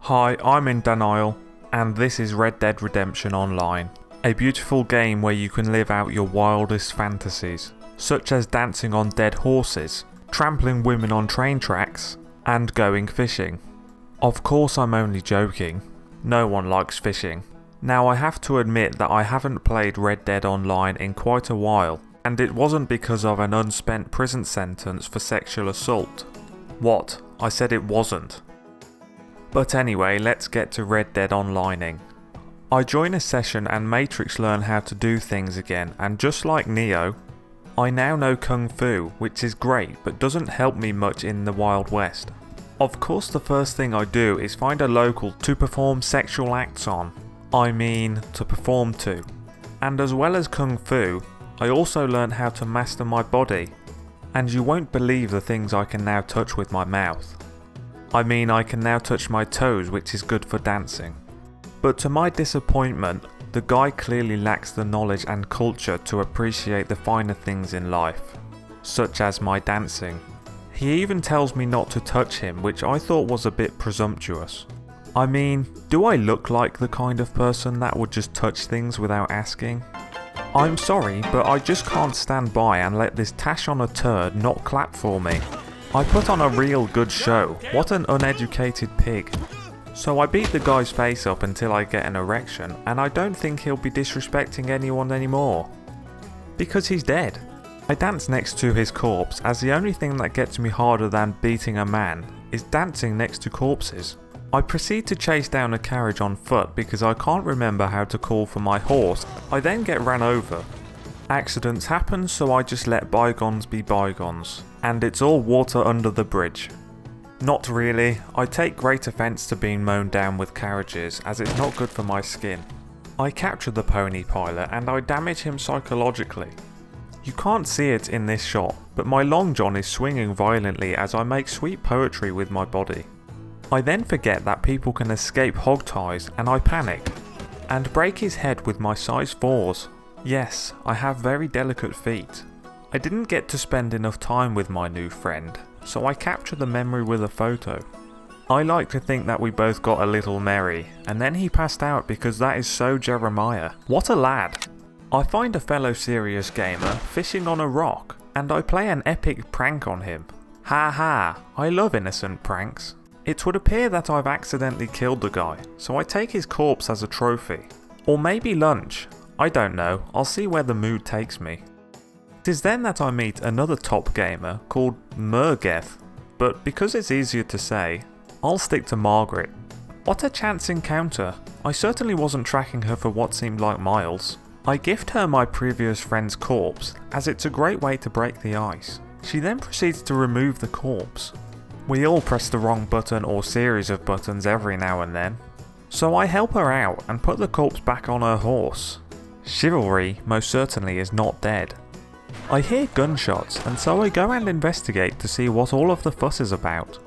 Hi, I'm in denial, and this is Red Dead Redemption Online, a beautiful game where you can live out your wildest fantasies, such as dancing on dead horses, trampling women on train tracks, and going fishing. Of course I'm only joking, no one likes fishing. Now I have to admit that I haven't played Red Dead Online in quite a while, and it wasn't because of an unspent prison sentence for sexual assault. What? I said it wasn't. But anyway, let's get to Red Dead Onlining. I join a session and Matrix learn how to do things again, and just like Neo, I now know Kung Fu, which is great but doesn't help me much in the Wild West. Of course the first thing I do is find a local to perform sexual acts on. I mean, to perform to. And as well as Kung Fu, I also learn how to master my body. And you won't believe the things I can now touch with my mouth. I mean, I can now touch my toes, which is good for dancing. But to my disappointment, the guy clearly lacks the knowledge and culture to appreciate the finer things in life, such as my dancing. He even tells me not to touch him, which I thought was a bit presumptuous. I mean, do I look like the kind of person that would just touch things without asking? I'm sorry, but I just can't stand by and let this tash on a turd not clap for me. I put on a real good show, what an uneducated pig. So I beat the guy's face up until I get an erection, and I don't think he'll be disrespecting anyone anymore. Because he's dead. I dance next to his corpse, as the only thing that gets me harder than beating a man is dancing next to corpses. I proceed to chase down a carriage on foot because I can't remember how to call for my horse. I then get ran over. Accidents happen, so I just let bygones be bygones. And it's all water under the bridge. Not really, I take great offence to being mown down with carriages as it's not good for my skin. I capture the pony pilot and I damage him psychologically. You can't see it in this shot, but my long john is swinging violently as I make sweet poetry with my body. I then forget that people can escape hogties and I panic, and break his head with my size 4s. Yes, I have very delicate feet. I didn't get to spend enough time with my new friend, so I capture the memory with a photo. I like to think that we both got a little merry, and then he passed out because that is so Jeremiah. What a lad! I find a fellow serious gamer fishing on a rock, and I play an epic prank on him. Ha ha, I love innocent pranks. It would appear that I've accidentally killed the guy, so I take his corpse as a trophy. Or maybe lunch, I don't know, I'll see where the mood takes me. It is then that I meet another top gamer called Mergeth, but because it's easier to say, I'll stick to Margaret. What a chance encounter, I certainly wasn't tracking her for what seemed like miles. I gift her my previous friend's corpse, as it's a great way to break the ice. She then proceeds to remove the corpse. We all press the wrong button or series of buttons every now and then. So I help her out and put the corpse back on her horse. Chivalry most certainly is not dead. I hear gunshots and so I go and investigate to see what all of the fuss is about.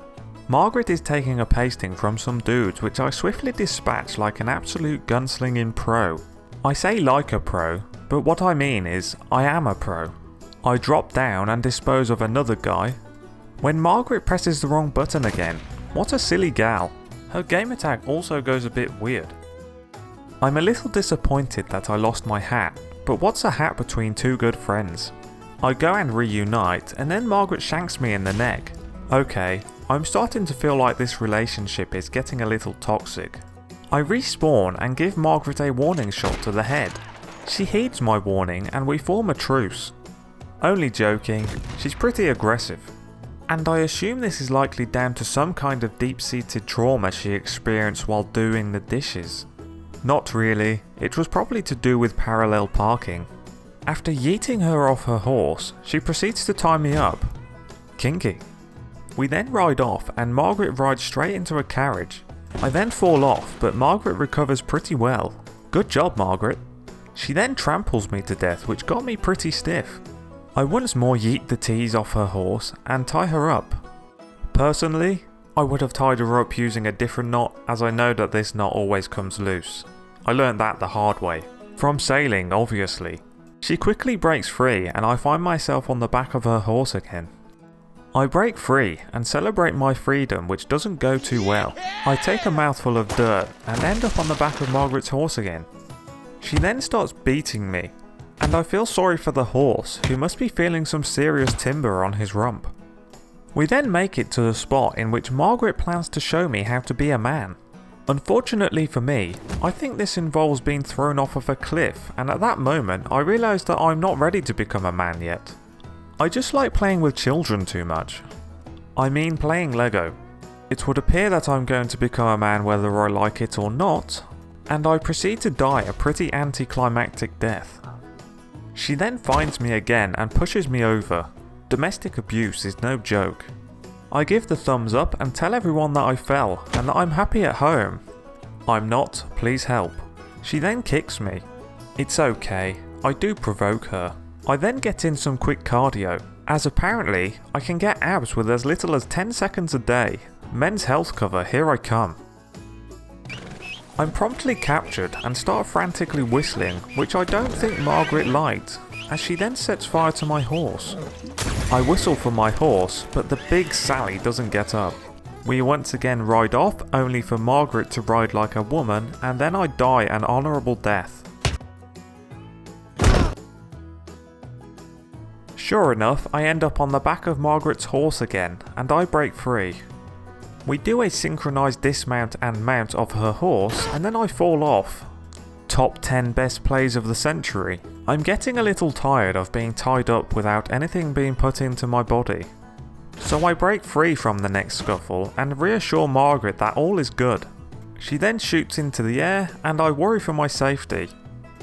Margaret is taking a pasting from some dudes which I swiftly dispatch like an absolute gunslinging pro. I say like a pro, but what I mean is I am a pro. I drop down and dispose of another guy. When Margaret presses the wrong button again, what a silly gal. Her game attack also goes a bit weird. I'm a little disappointed that I lost my hat, but what's a hat between two good friends? I go and reunite and then Margaret shanks me in the neck. Okay, I'm starting to feel like this relationship is getting a little toxic. I respawn and give Margaret a warning shot to the head. She heeds my warning and we form a truce. Only joking, she's pretty aggressive. And I assume this is likely down to some kind of deep-seated trauma she experienced while doing the dishes. Not really, it was probably to do with parallel parking. After yeeting her off her horse, she proceeds to tie me up. Kinky. We then ride off and Margaret rides straight into a carriage. I then fall off, but Margaret recovers pretty well. Good job, Margaret. She then tramples me to death, which got me pretty stiff. I once more yeet the tease off her horse and tie her up. Personally, I would have tied her up using a different knot, as I know that this knot always comes loose. I learned that the hard way. From sailing, obviously. She quickly breaks free and I find myself on the back of her horse again. I break free and celebrate my freedom, which doesn't go too well. I take a mouthful of dirt and end up on the back of Margaret's horse again. She then starts beating me, and I feel sorry for the horse, who must be feeling some serious timber on his rump. We then make it to the spot in which Margaret plans to show me how to be a man. Unfortunately for me, I think this involves being thrown off of a cliff, and at that moment I realise that I'm not ready to become a man yet. I just like playing with children too much. I mean playing Lego. It would appear that I'm going to become a man whether I like it or not, and I proceed to die a pretty anticlimactic death. She then finds me again and pushes me over. Domestic abuse is no joke. I give the thumbs up and tell everyone that I fell and that I'm happy at home. I'm not, please help. She then kicks me. It's okay, I do provoke her. I then get in some quick cardio, as apparently I can get abs with as little as 10 seconds a day. Men's health cover, here I come. I'm promptly captured and start frantically whistling, which I don't think Margaret liked, as she then sets fire to my horse. I whistle for my horse, but the big Sally doesn't get up. We once again ride off, only for Margaret to ride like a woman, and then I die an honourable death. Sure enough, I end up on the back of Margaret's horse again, and I break free. We do a synchronised dismount and mount of her horse, and then I fall off. Top 10 best plays of the century. I'm getting a little tired of being tied up without anything being put into my body. So I break free from the next scuffle and reassure Margaret that all is good. She then shoots into the air and I worry for my safety.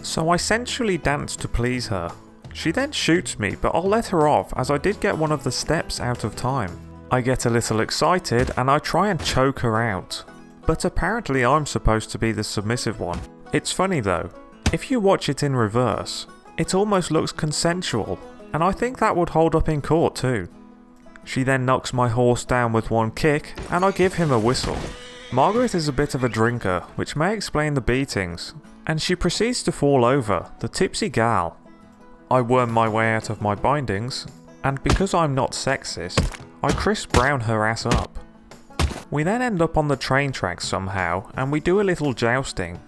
So I sensually dance to please her. She then shoots me, but I'll let her off as I did get one of the steps out of time. I get a little excited and I try and choke her out. But apparently I'm supposed to be the submissive one. It's funny though, if you watch it in reverse, it almost looks consensual, and I think that would hold up in court too. She then knocks my horse down with one kick, and I give him a whistle. Margaret is a bit of a drinker, which may explain the beatings, and she proceeds to fall over, the tipsy gal. I worm my way out of my bindings, and because I'm not sexist, I Chris Brown her ass up. We then end up on the train tracks somehow, and we do a little jousting.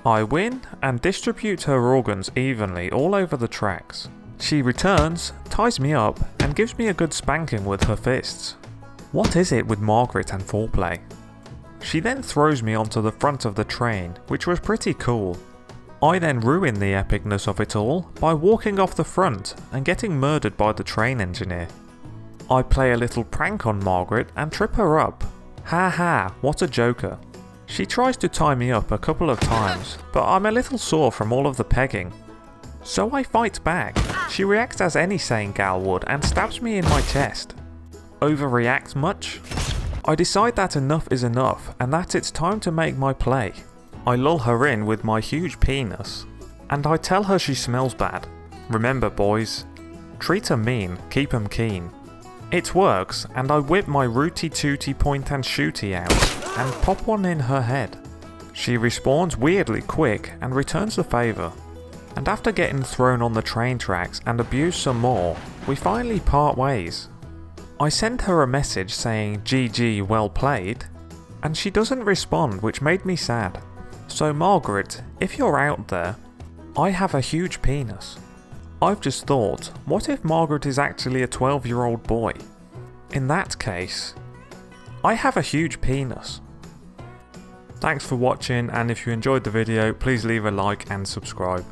I win and distribute her organs evenly all over the tracks. She returns, ties me up, and gives me a good spanking with her fists. What is it with Margaret and foreplay? She then throws me onto the front of the train, which was pretty cool. I then ruin the epicness of it all by walking off the front and getting murdered by the train engineer. I play a little prank on Margaret and trip her up. Ha ha, what a joker. She tries to tie me up a couple of times, but I'm a little sore from all of the pegging. So I fight back. She reacts as any sane gal would and stabs me in my chest. Overreact much? I decide that enough is enough and that it's time to make my play. I lull her in with my huge penis, and I tell her she smells bad. Remember boys, treat 'em mean, keep 'em keen. It works, and I whip my rooty tooty point and shooty out, and pop one in her head. She respawns weirdly quick and returns the favour. And after getting thrown on the train tracks and abused some more, we finally part ways. I send her a message saying GG well played, and she doesn't respond, which made me sad. So Margaret, if you're out there, I have a huge penis. I've just thought, what if Margaret is actually a 12-year-old boy? In that case, I have a huge penis. Thanks for watching, and if you enjoyed the video, please leave a like and subscribe.